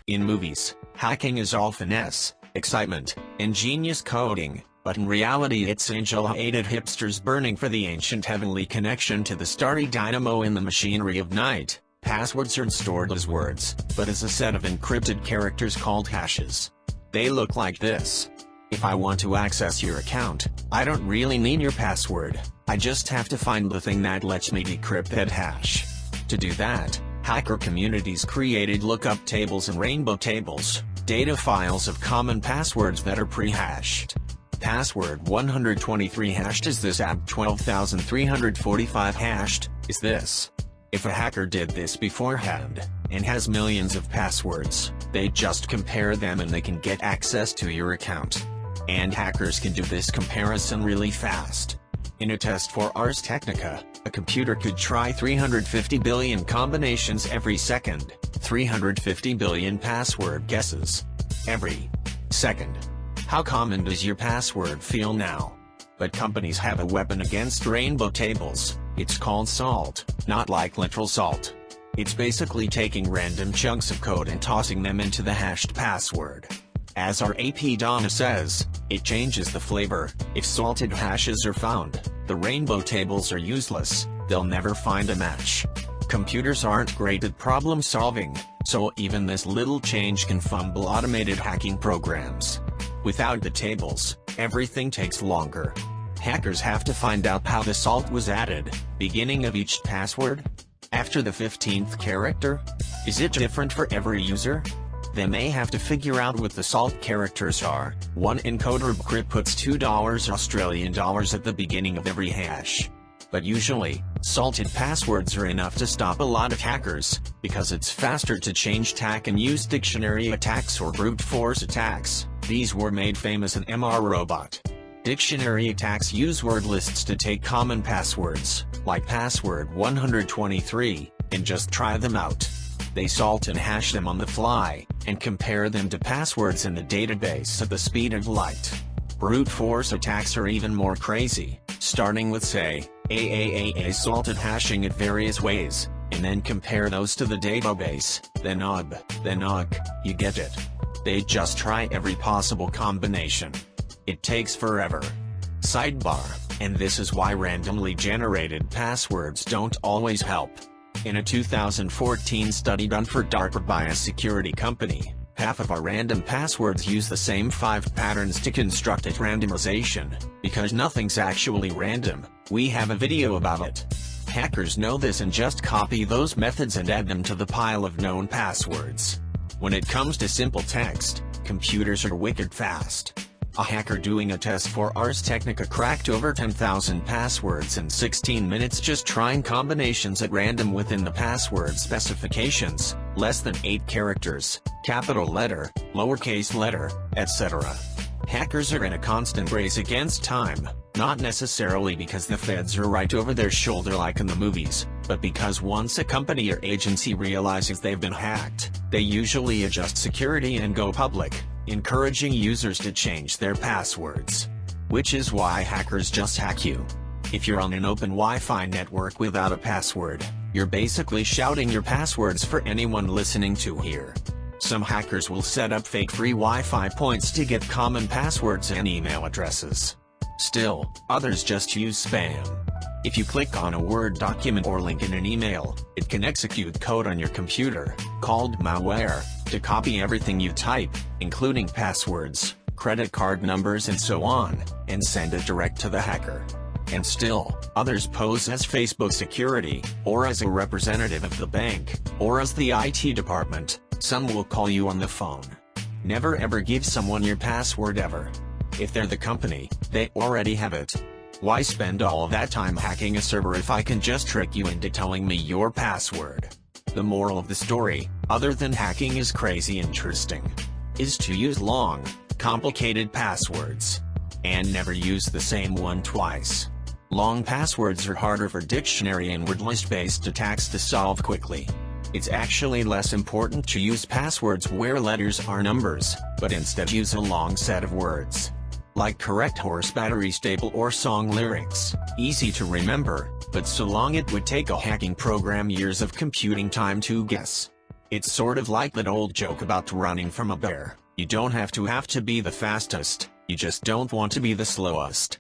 In movies, hacking is all finesse, excitement, ingenious coding, but in reality it's angel-hated hipsters burning for the ancient heavenly connection to the starry dynamo in the machinery of night. Passwords aren't stored as words, but as a set of encrypted characters called hashes. They look like this. If I want to access your account, I don't really need your password, I just have to find the thing that lets me decrypt that hash. To do that, hacker communities created lookup tables and rainbow tables, data files of common passwords that are pre-hashed. Password 123 hashed is this, app 12,345 hashed is this. If a hacker did this beforehand, and has millions of passwords, they just compare them and they can get access to your account. And hackers can do this comparison really fast. In a test for Ars Technica, a computer could try 350 billion combinations every second, 350 billion password guesses every second. How common does your password feel now? But companies have a weapon against rainbow tables. It's called salt, not like literal salt. It's basically taking random chunks of code and tossing them into the hashed password. As our AP Donna says, it changes the flavor. If salted hashes are found, the rainbow tables are useless, they'll never find a match. Computers aren't great at problem solving, so even this little change can fumble automated hacking programs. Without the tables, everything takes longer. Hackers have to find out how the salt was added, beginning of each password? After the 15th character? Is it different for every user? They may have to figure out what the salt characters are. One encoder crypt puts $2 Australian dollars at the beginning of every hash. But usually, salted passwords are enough to stop a lot of hackers, because it's faster to change tag and use dictionary attacks or brute force attacks. These were made famous in MR Robot. Dictionary attacks use word lists to take common passwords, like password 123, and just try them out. They salt and hash them on the fly, and compare them to passwords in the database at the speed of light. Brute force attacks are even more crazy, starting with say, AAAA salted hashing it various ways, and then compare those to the database, then OG, you get it. They just try every possible combination. It takes forever. Sidebar, and this is why randomly generated passwords don't always help. In a 2014 study done for DARPA by a security company, half of our random passwords use the same 5 patterns to construct a randomization. Because nothing's actually random, we have a video about it. Hackers know this and just copy those methods and add them to the pile of known passwords. When it comes to simple text, computers are wicked fast. A hacker doing a test for Ars Technica cracked over 10,000 passwords in 16 minutes just trying combinations at random within the password specifications, less than 8 characters, capital letter, lowercase letter, etc. Hackers are in a constant race against time, not necessarily because the feds are right over their shoulder like in the movies, but because once a company or agency realizes they've been hacked, they usually adjust security and go public, encouraging users to change their passwords. Which is why hackers just hack you. If you're on an open Wi-Fi network without a password, you're basically shouting your passwords for anyone listening to hear. Some hackers will set up fake free Wi-Fi points to get common passwords and email addresses. Still, others just use spam. If you click on a Word document or link in an email, it can execute code on your computer, called malware, to copy everything you type, including passwords, credit card numbers and so on, and send it direct to the hacker. And still, others pose as Facebook security, or as a representative of the bank, or as the IT department. Some will call you on the phone. Never ever give someone your password ever. If they're the company, they already have it. Why spend all that time hacking a server if I can just trick you into telling me your password? The moral of the story, other than hacking is crazy interesting, is to use long, complicated passwords. And never use the same one twice. Long passwords are harder for dictionary and word list-based attacks to solve quickly. It's actually less important to use passwords where letters are numbers, but instead use a long set of words. Like correct horse battery staple or song lyrics, easy to remember, but so long it would take a hacking program years of computing time to guess. It's sort of like that old joke about running from a bear. You don't have to be the fastest, you just don't want to be the slowest.